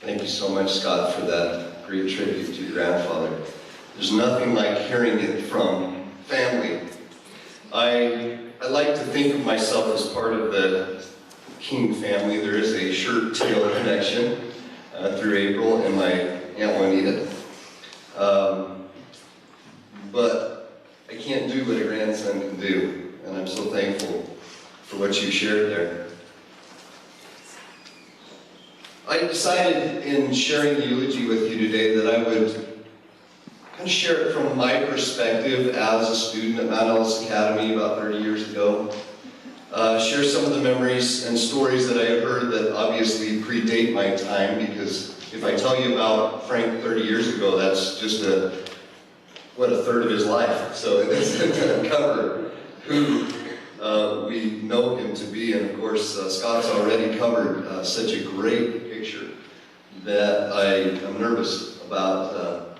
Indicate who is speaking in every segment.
Speaker 1: Thank you so much, Scott, for that great tribute to your grandfather. There's nothing like hearing it from family. I like to think of myself as part of the King family. There is a shirt-tail connection through April and my Aunt Juanita. But I can't do what a grandson can do, and I'm so thankful for what you shared there. I decided in sharing the eulogy with you today that I would kind of share it from my perspective as a student at Mount Ellis Academy about 30 years ago. Share some of the memories and stories that I have heard that obviously predate my time, because if I tell you about Frank 30 years ago, that's just a third of his life. So it doesn't cover who we know him to be. And of course, Scott's already covered such a great picture that I am nervous about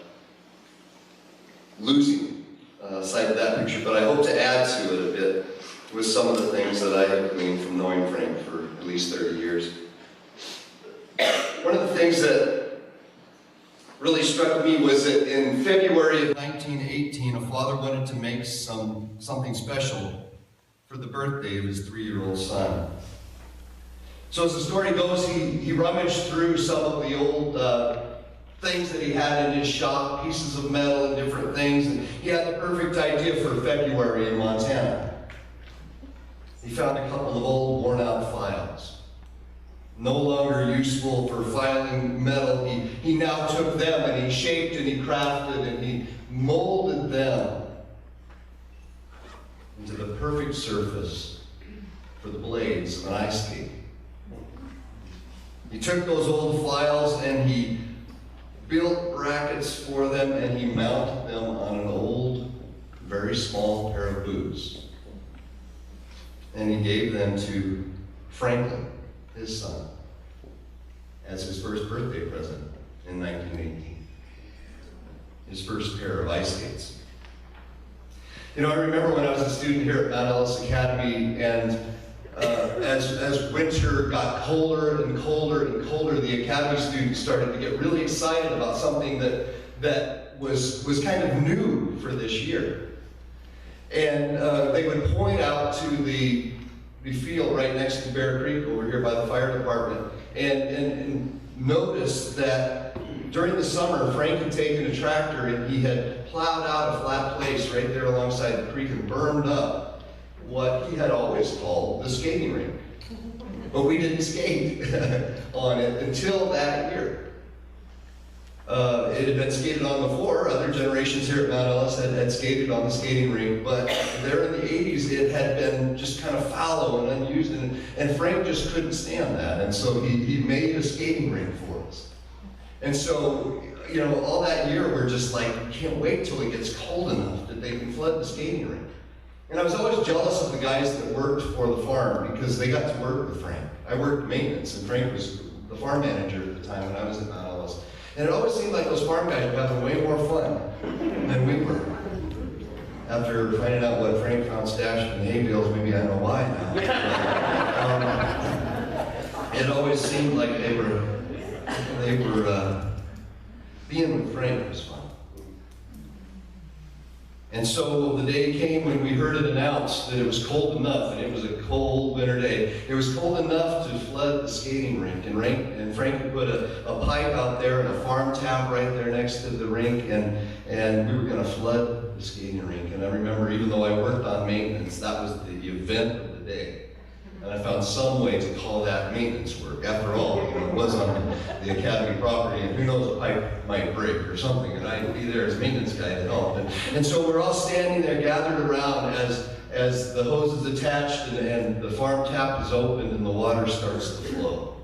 Speaker 1: losing sight of that picture. But I hope to add to it a bit with some of the things that I have gleaned from knowing Frank for at least 30 years. One of the things that really struck me was that in February of 1918, a father wanted to make something special for the birthday of his 3-year-old son. So as the story goes, he rummaged through some of the old things that he had in his shop, pieces of metal and different things, and he had the perfect idea for February in Montana. He found a couple of old, worn-out files. No longer useful for filing metal, he now took them and he shaped and he crafted and he molded them into the perfect surface for the blades of an ice skate. He took those old files and he built brackets for them and he mounted them on an old, very small pair of boots. And he gave them to Franklin, his son, as his first birthday present in 1918. His first pair of ice skates. You know, I remember when I was a student here at Mount Ellis Academy, and as winter got colder and colder and colder, the academy students started to get really excited about something that was kind of new for this year. And they would point out to the field right next to Bear Creek over here by the fire department and notice that during the summer, Frank had taken a tractor and he had plowed out a flat place right there alongside the creek and burned up what he had always called the skating rink. But we didn't skate on it until that year. It had been skated on before. Other generations here at Mount Ellis had skated on the skating rink, but there in the 80s it had been just kind of fallow and unused, and Frank just couldn't stand that, and so he made a skating rink for us. And so, you know, all that year we're just like, can't wait till it gets cold enough that they can flood the skating rink. And I was always jealous of the guys that worked for the farm because they got to work with Frank. I worked maintenance, and Frank was the farm manager at the time when I was at Mount Ellis. And it always seemed like those farm guys were having way more fun than we were. After finding out what Frank found stashed in the hay bales, maybe I know why now. It always seemed like they were being with Frank was fun. And so the day came when we heard it announced that it was cold enough, and it was a cold winter day. It was cold enough to flood the skating rink, and Frank had put a pipe out there and a farm tap right there next to the rink, and we were going to flood the skating rink. And I remember, even though I worked on maintenance, that was the event of the day. And I found some way to call that maintenance work. After all, you know, it was on the academy property, and who knows, a pipe might break or something, and I'd be there as maintenance guy to help. And so we're all standing there gathered around as the hose is attached and the farm tap is opened and the water starts to flow.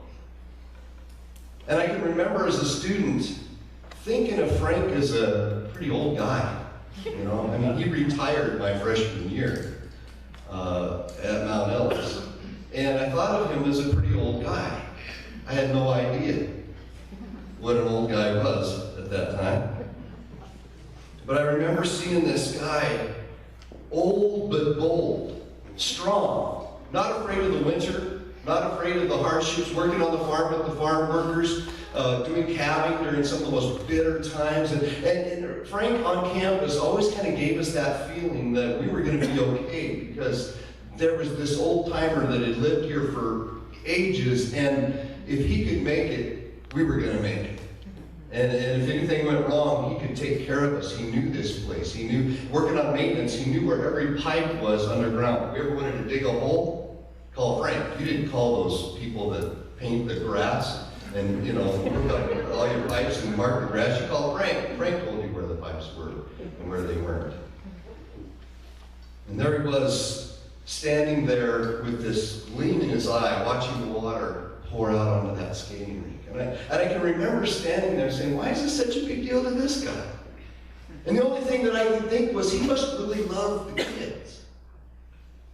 Speaker 1: And I can remember as a student thinking of Frank as a pretty old guy. You know, I mean, he retired my freshman year at Mount Ellis. And I thought of him as a pretty old guy. I had no idea what an old guy was at that time. But I remember seeing this guy, old but bold, strong, not afraid of the winter, not afraid of the hardships, working on the farm with the farm workers, doing calving during some of the most bitter times. And Frank on campus always kind of gave us that feeling that we were going to be okay, because there was this old timer that had lived here for ages, and if he could make it, we were going to make it. And if anything went wrong, he could take care of us. He knew this place. He knew, working on maintenance, he knew where every pipe was underground. If we ever wanted to dig a hole, call Frank. You didn't call those people that paint the grass and, you know, work up all your pipes and mark the grass. You called Frank. Frank told you where the pipes were and where they weren't. And there he was, standing there with this gleam in his eye, watching the water pour out onto that skating rink. And I can remember standing there saying, why is this such a big deal to this guy? And the only thing that I could think was, he must really love the kids.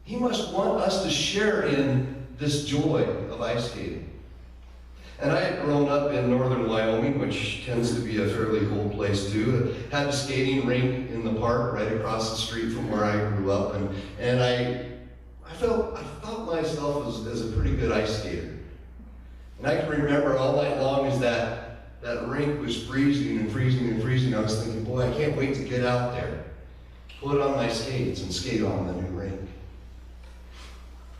Speaker 1: He must want us to share in this joy of ice skating. And I had grown up in northern Wyoming, which tends to be a fairly cold place too. It had a skating rink in the park right across the street from where I grew up. And I thought myself as a pretty good ice skater. And I can remember all night long as that rink was freezing and freezing and freezing, I was thinking, boy, I can't wait to get out there, put on my skates and skate on the new rink.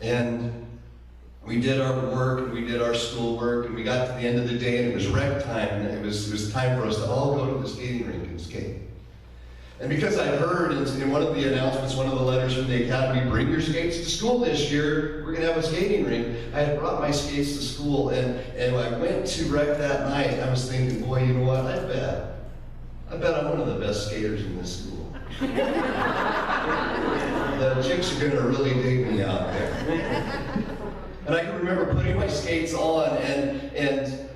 Speaker 1: And we did our work, and we did our school work, and we got to the end of the day, and it was rec time, and it was time for us to all go to the skating rink and skate. And because I heard in one of the announcements, one of the letters from the academy, bring your skates to school this year, we're going to have a skating rink, I had brought my skates to school, and I went to rec that night. I was thinking, boy, you know what, I bet I'm one of the best skaters in this school. The chicks are going to really dig me out there. And I can remember putting my skates on and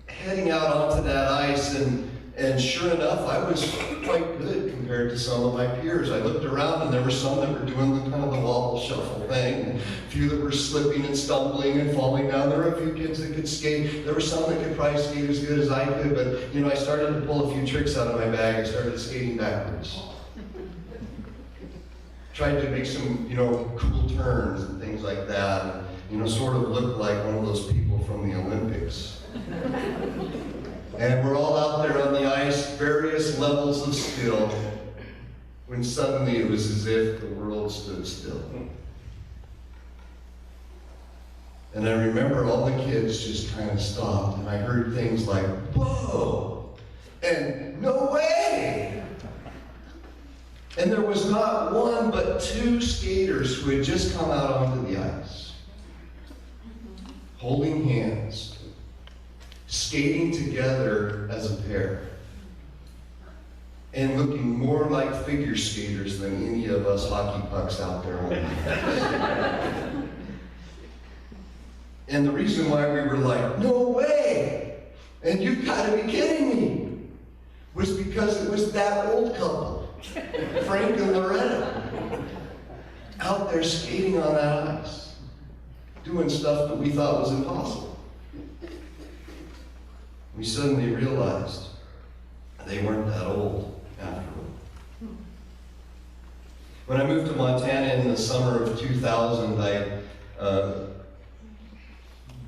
Speaker 1: heading out onto that ice, and sure enough, I was quite good compared to some of my peers. I looked around, and there were some that were doing the kind of the wobble shuffle thing, and a few that were slipping and stumbling and falling down. There were a few kids that could skate. There were some that could probably skate as good as I could, but you know, I started to pull a few tricks out of my bag. I started skating backwards. Tried to make some, you know, cool turns and things like that, and, you know, sort of look like one of those people from the Olympics. And we're all out there on the ice, various levels of skill, when suddenly it was as if the world stood still. And I remember all the kids just kind of stopped, and I heard things like, whoa, and no way. And there was not one but two skaters who had just come out onto the ice, holding hands, skating together as a pair, and looking more like figure skaters than any of us hockey pucks out there on the ice. And the reason why we were like, no way, and you've got to be kidding me, was because it was that old couple, Frank and Loretta, out there skating on that ice, doing stuff that we thought was impossible. We suddenly realized they weren't that old after all. When I moved to Montana in the summer of 2000, I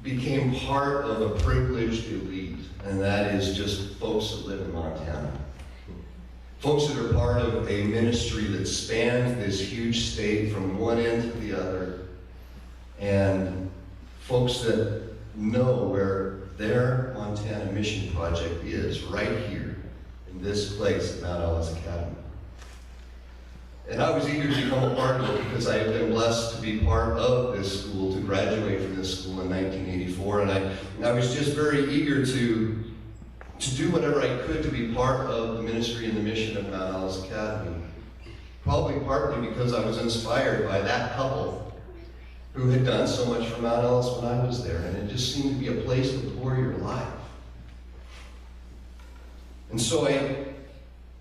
Speaker 1: became part of a privileged elite, and that is just folks that live in Montana. Folks that are part of a ministry that spans this huge state from one end to the other, and folks that know where their Montana mission project is, right here in this place at Mount Ellis Academy. And I was eager to become a part of it because I had been blessed to be part of this school, to graduate from this school in 1984, and I was just very eager to do whatever I could to be part of the ministry and the mission of Mount Ellis Academy. Probably partly because I was inspired by that couple who had done so much for Mount Ellis when I was there, and it just seemed to be a place to pour your life. And so I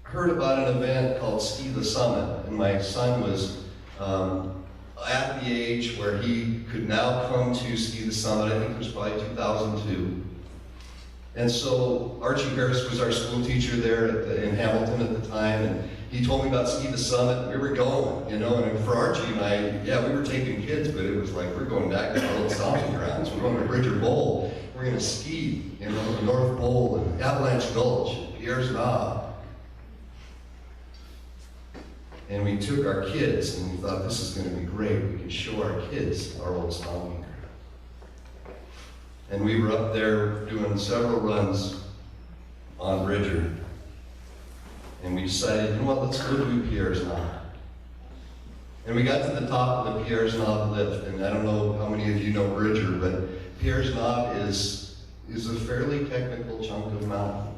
Speaker 1: heard about an event called Ski the Summit, and my son was at the age where he could now come to Ski the Summit. I think it was probably 2002. And so Archie Harris was our school teacher there in Hamilton at the time, he told me about Ski the Summit. We were going, you know, and for Archie and I, yeah, we were taking kids, but it was like, we're going back to our old stomping grounds. We're going to Bridger Bowl. We're going to ski, you know, the North Pole and Avalanche Gulch, and Pierre's Knob. And we took our kids, and we thought, this is going to be great. We can show our kids our old stomping ground. And we were up there doing several runs on Bridger. And we decided, you know what, let's go do Pierre's Knob. And we got to the top of the Pierre's Knob lift, and I don't know how many of you know Bridger, but Pierre's Knob is a fairly technical chunk of mountain.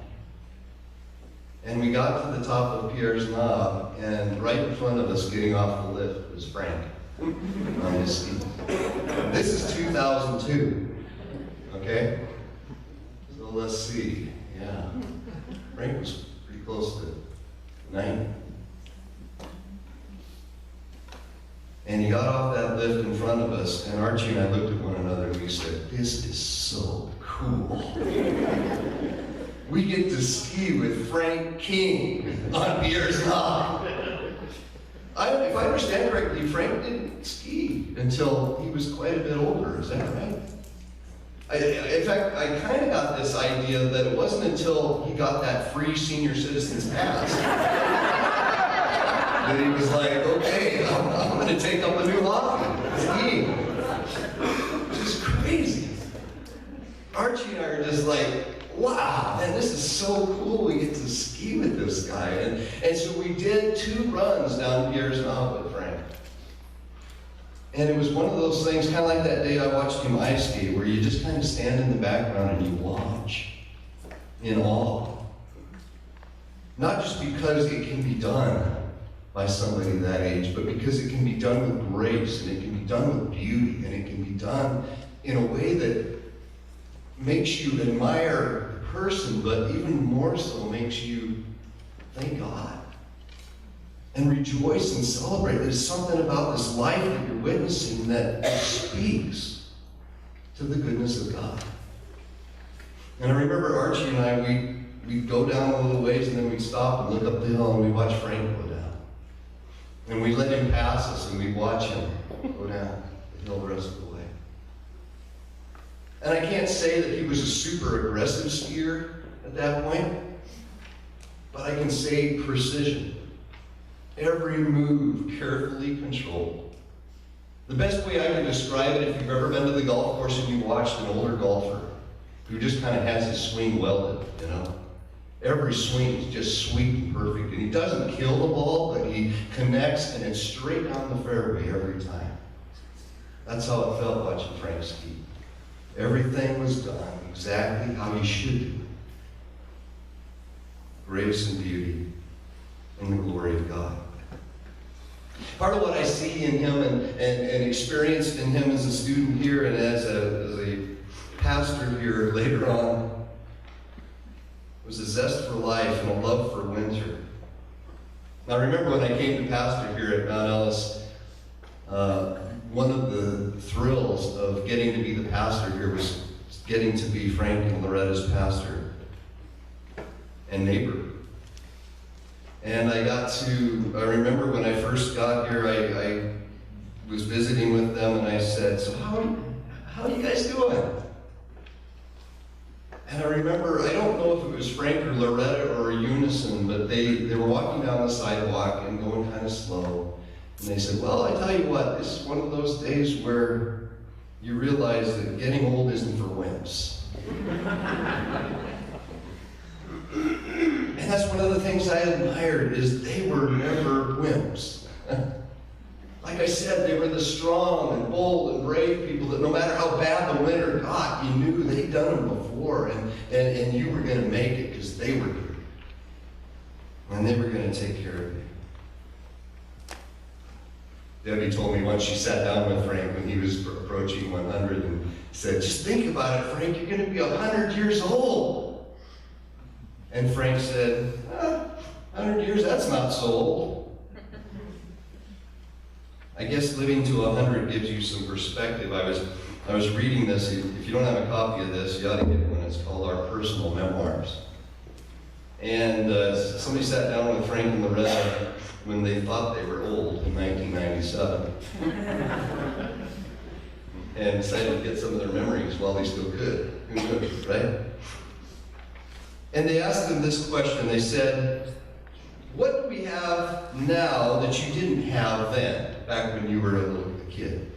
Speaker 1: And we got to the top of Pierre's Knob, and right in front of us getting off the lift was Frank on his ski. This is 2002. Okay? So let's see. Yeah. Frank was pretty close to 90. And he got off that lift in front of us, and Archie and I looked at one another and we said, this is so cool. We get to ski with Frank King on Pierre's Knob. If I understand correctly, Frank didn't ski until he was quite a bit older. Is that right? In fact, I kind of got this idea that it wasn't until he got that free senior citizen's pass that he was like, okay, I'm going to take up a new hobby, skiing. Which is crazy. Archie and I are just like, wow, man, this is so cool. We get to ski with this guy. And so we did 2 runs down Pierre's Knob with Frank. And it was one of those things, kind of like that day I watched him ice skate, where you just kind of stand in the background and you watch in awe. Not just because it can be done by somebody that age, but because it can be done with grace, and it can be done with beauty, and it can be done in a way that makes you admire the person, but even more so makes you thank God and rejoice and celebrate. There's something about this life that you're witnessing that speaks to the goodness of God. And I remember Archie and I, we'd go down a little ways and then we'd stop and look up the hill and we'd watch Frank go down. And we'd let him pass us and we'd watch him go down the hill the rest of the way. And I can't say that he was a super aggressive skier at that point, but I can say precision. Every move carefully controlled. The best way I can describe it, if you've ever been to the golf course and you watched an older golfer who just kind of has his swing welded, you know. Every swing is just sweet and perfect. And he doesn't kill the ball, but he connects and it's straight down the fairway every time. That's how it felt watching Frank ski. Everything was done exactly how he should do. Grace and beauty and the glory of God. Part of what I see in him and experienced in him as a student here and as a pastor here later on was a zest for life and a love for winter. Now, I remember when I came to pastor here at Mount Ellis, one of the thrills of getting to be the pastor here was getting to be Frank and Loretta's pastor and neighbor. And I remember when I first got here, I was visiting with them and I said, so how are you guys doing? And I remember, I don't know if it was Frank or Loretta or Unison, but they were walking down the sidewalk and going kind of slow. And they said, well, I tell you what, this is one of those days where you realize that getting old isn't for wimps. And that's one of the things I admired, is they were never wimps. Like I said, they were the strong and bold and brave people that no matter how bad the winter got, you knew they'd done them before, and you were going to make it because they were here. And they were going to take care of you. Debbie told me once she sat down with Frank when he was approaching 100 and said, just think about it, Frank, you're going to be 100 years old. And Frank said, 100 years, that's not so old. I guess living to 100 gives you some perspective. I was reading this. If you don't have a copy of this, you ought to get one. It's called Our Personal Memoirs. And somebody sat down with Frank and Loretta when they thought they were old in 1997 and decided to get some of their memories while they still could. Who knows, right? And they asked them this question. They said, what do we have now that you didn't have then, back when you were a little kid?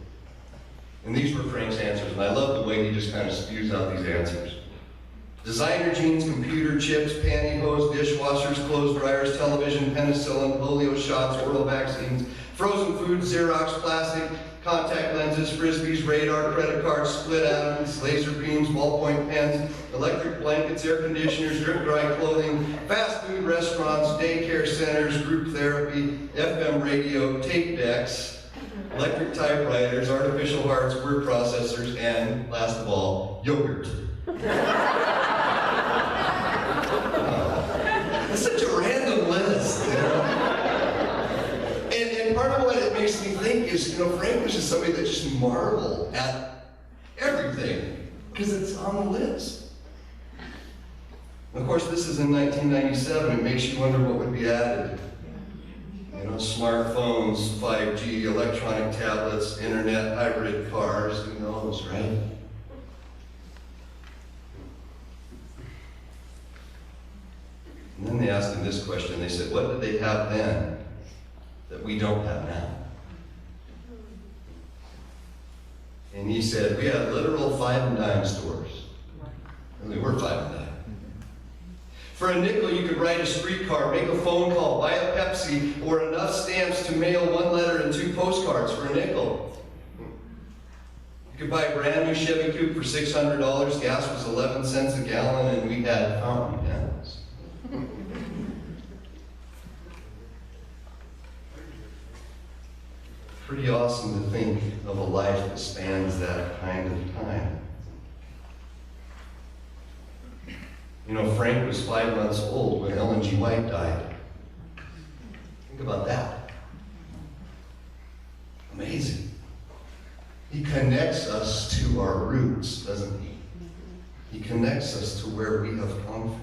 Speaker 1: And these were Frank's answers, and I love the way he just kind of spews out these answers. Designer jeans, computer chips, pantyhose, dishwashers, clothes dryers, television, penicillin, polio shots, oral vaccines, frozen food, Xerox, plastic, contact lenses, frisbees, radar, credit cards, split atoms, laser beams, ballpoint pens, electric blankets, air conditioners, drip dry clothing, fast food restaurants, daycare centers, group therapy, FM radio, tape decks, electric typewriters, artificial hearts, word processors, and last of all, yogurt. It's such a random list, you know? And part of what it makes me think is, you know, Frank was just somebody that just marveled at everything because it's on the list. Of course, this is in 1997. It makes you wonder what would be added. You know, smartphones, 5G, electronic tablets, internet, hybrid cars, who knows, right? And then they asked him this question. They said, what did they have then that we don't have now? And he said, we had literal 5 and dime stores. And they were 5 and dime. For a nickel, you could ride a streetcar, make a phone call, buy a Pepsi, or enough stamps to mail 1 letter and 2 postcards for a nickel. You could buy a brand new Chevy Coupe for $600. Gas was 11 cents a gallon, and we had fountain pens. Pretty awesome to think of a life that spans that kind of time. You know, Frank was 5 months old when Ellen G. White died. Think about that. Amazing. He connects us to our roots, doesn't he? He connects us to where we have come from.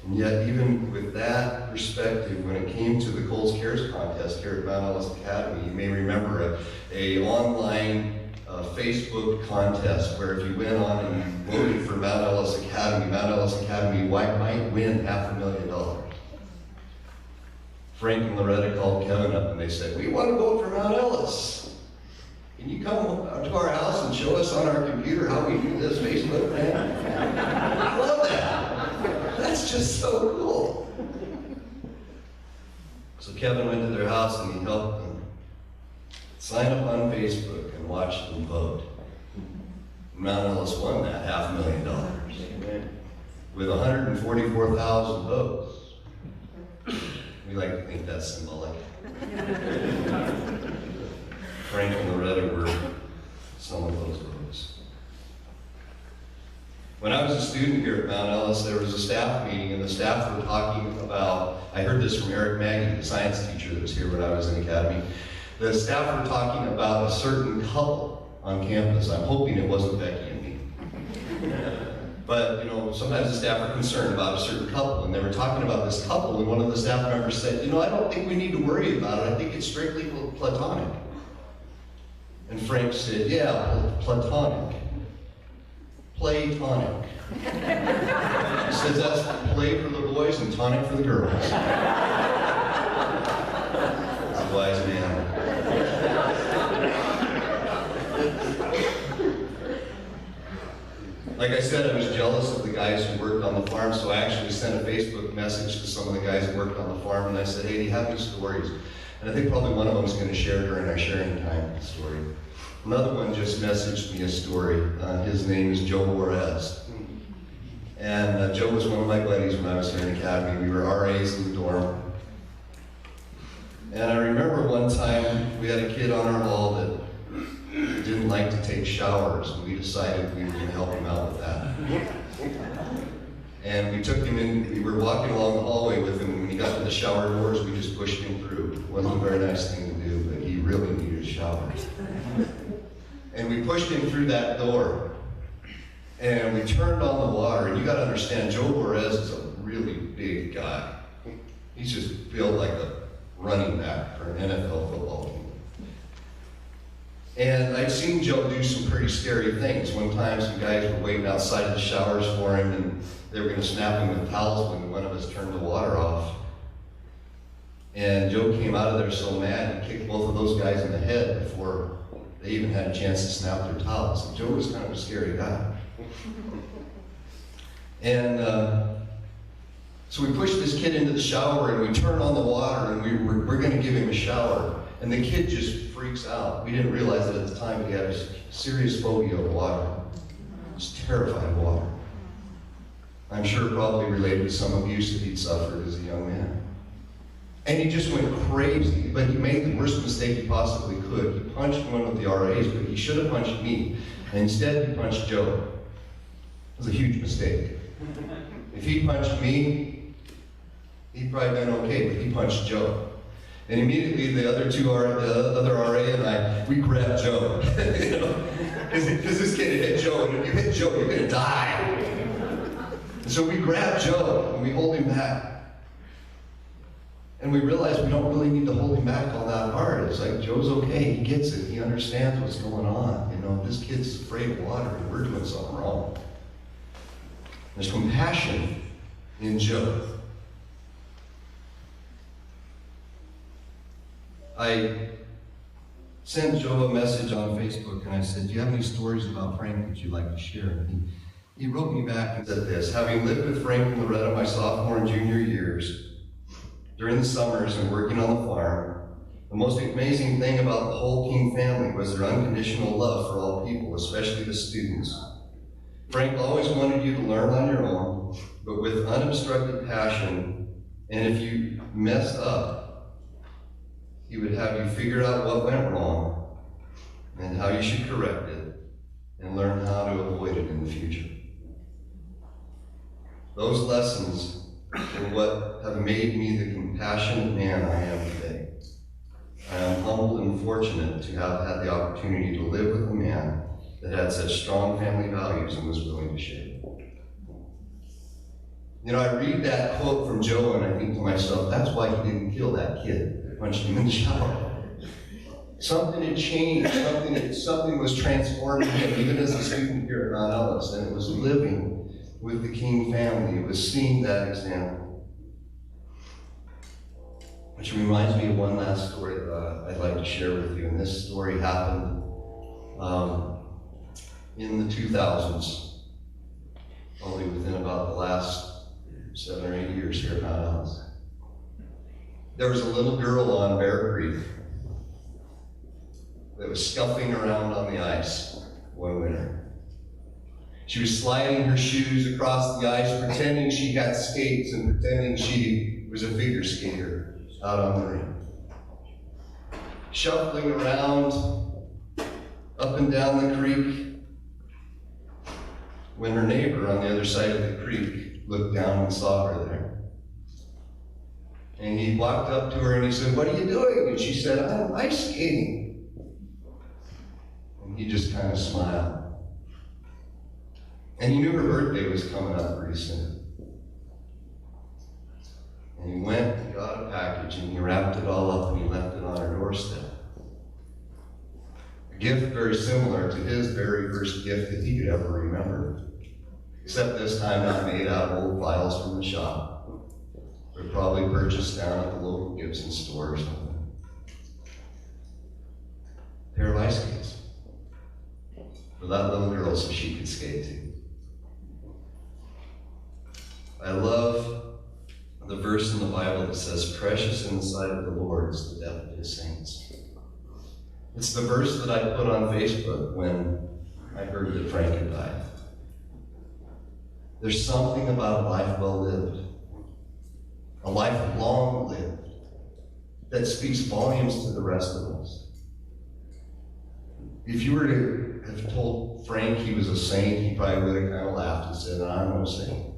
Speaker 1: And yet, even with that perspective, when it came to the Coles Cares contest here at Mount Ellis Academy, you may remember a online Facebook contest where if you went on and you voted for Mount Ellis Academy might win $500,000. Frank and Loretta called Kevin up and they said, we want to vote for Mount Ellis. Can you come to our house and show us on our computer how we do this Facebook thing? I love that. That's just so cool. So Kevin went to their house and he helped them sign up on Facebook and watch them vote. Mount Ellis won that $500,000 with 144,000 votes. We like to think that's symbolic. Frank and Loretta were some of those votes. When I was a student here at Mount Ellis, there was a staff meeting, and the staff were talking about, I heard this from Eric Maggie, the science teacher that was here when I was in Academy. The staff were talking about a certain couple on campus. I'm hoping it wasn't Becky and me. But, you know, sometimes the staff are concerned about a certain couple, and they were talking about this couple, and one of the staff members said, you know, I don't think we need to worry about it. I think it's strictly platonic. And Frank said, yeah, platonic. Play-tonic. He says that's play for the boys and tonic for the girls. He's a wise man. Like I said, I was jealous of the guys who worked on the farm, so I actually sent a Facebook message to some of the guys who worked on the farm, and I said, hey, do you have any stories? And I think probably one of them is going to share during our sharing time story. Another one just messaged me a story. His name is Joe Juarez. And Joe was one of my buddies when I was here in Academy. We were RAs in the dorm. And I remember one time we had a kid on our hall that didn't like to take showers, and we decided we were going to help him out with that. And we took him in, we were walking along the hallway with him, and when he got to the shower doors, we just pushed him through. It wasn't a very nice thing to do, but he really needed a shower. And we pushed him through that door. And we turned on the water, and you gotta understand, Joe Borez is a really big guy. He's just built like a running back for an NFL football team. And I'd seen Joe do some pretty scary things. One time some guys were waiting outside the showers for him, and they were gonna snap him with towels when one of us turned the water off. And Joe came out of there so mad, he kicked both of those guys in the head before they even had a chance to snap their towels. And Joe was kind of a scary guy. And so we pushed this kid into the shower, and we turned on the water, and we're going to give him a shower. And the kid just freaks out. We didn't realize it at the time, but he had a serious phobia of water. He was terrified of water. I'm sure probably related to some abuse that he'd suffered as a young man. And he just went crazy, but he made the worst mistake he possibly could. He punched one of the RAs, but he should have punched me. And instead, he punched Joe. It was a huge mistake. If he punched me, he'd probably been okay, but he punched Joe. And immediately the other RA and I, we grabbed Joe. Because this kid had hit Joe, and if you hit Joe, you're gonna die. And so we grabbed Joe, and we hold him back. And we realized we don't really need to hold him back all that hard. It's like, Joe's okay, he gets it, he understands what's going on. You know, this kid's afraid of water, and we're doing something wrong. There's compassion in Joe. I sent Joe a message on Facebook, and I said, do you have any stories about Frank that you'd like to share? And he wrote me back and said this: having lived with Frank and Loretta my sophomore and junior years, during the summers and working on the farm, the most amazing thing about the whole King family was their unconditional love for all people, especially the students. Frank always wanted you to learn on your own, but with unobstructed passion, and if you messed up, he would have you figure out what went wrong and how you should correct it and learn how to avoid it in the future. Those lessons are what have made me the compassionate man I am today. I am humbled and fortunate to have had the opportunity to live with a man that had such strong family values and was willing to share. You know, I read that quote from Joe and I think to myself, that's why he didn't kill that kid that punched him in the shower. Something had changed, something was transforming him, even as a student here at Mount Ellis, and it was living with the King family. It was seeing that example. Which reminds me of one last story that I'd like to share with you, and this story happened in the 2000s, only within about the last 7 or 8 years here at Mount Ellis. There was a little girl on Bear Creek that was scuffing around on the ice one winter. She was sliding her shoes across the ice, pretending she had skates and pretending she was a figure skater out on the rink. Shuffling around up and down the creek, when her neighbor on the other side of the creek looked down and saw her there. And he walked up to her and he said, "What are you doing?" And she said, "I'm ice skating." And he just kind of smiled. And he knew her birthday was coming up pretty soon. And he went and got a package and he wrapped it all up and he left it on her doorstep. A gift very similar to his very first gift that he could ever remember. Except this time not made out of old files from the shop, but probably purchased down at the local Gibson store or something. A pair of ice skates for that little girl so she could skate too. I love the verse in the Bible that says, "Precious in the sight of the Lord is the death of his saints." It's the verse that I put on Facebook when I heard that Frank had died. There's something about a life well lived, a life long lived, that speaks volumes to the rest of us. If you were to have told Frank he was a saint, he probably would have kind of laughed and said, "I'm no saint."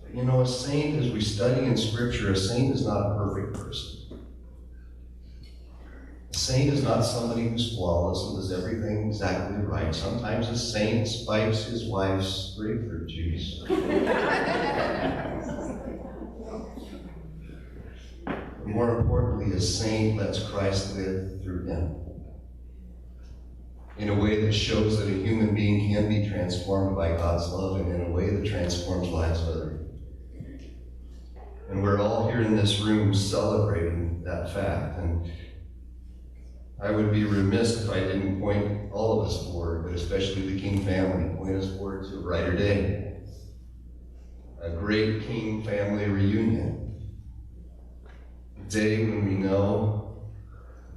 Speaker 1: But you know, a saint, as we study in Scripture, a saint is not a perfect person. A saint is not somebody who's flawless and does everything exactly right. Sometimes a saint spikes his wife's grapefruit juice. More importantly, a saint lets Christ live through him in a way that shows that a human being can be transformed by God's love and in a way that transforms lives of others. And we're all here in this room celebrating that fact. And I would be remiss if I didn't point all of us forward, but especially the King family, point us forward to a brighter day. A great King family reunion. A day when we know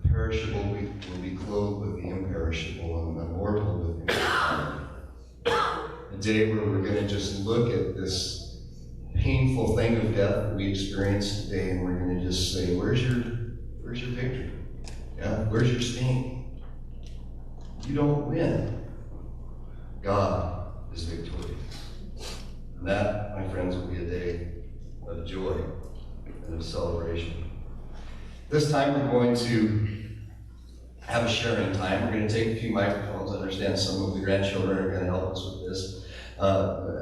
Speaker 1: the perishable will be clothed with the imperishable and the mortal with the immortal. A day where we're going to just look at this painful thing of death that we experience today, and we're going to just say, where's your victory? Yeah, where's your sting? You don't win. God is victorious. And that, my friends, will be a day of joy and of celebration. This time we're going to have a sharing time. We're going to take a few microphones. I understand some of the grandchildren are going to help us with this.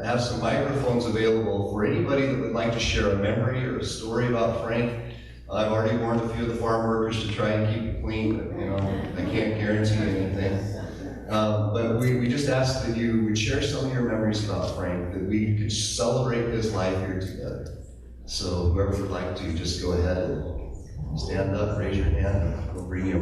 Speaker 1: Have some microphones available for anybody that would like to share a memory or a story about Frank. I've already warned a few of the farm workers to try and keep it clean, but I can't guarantee anything. But we just ask that you would share some of your memories about Frank, that we could celebrate his life here together. So whoever would like to, just go ahead and stand up, raise your hand, and we'll bring you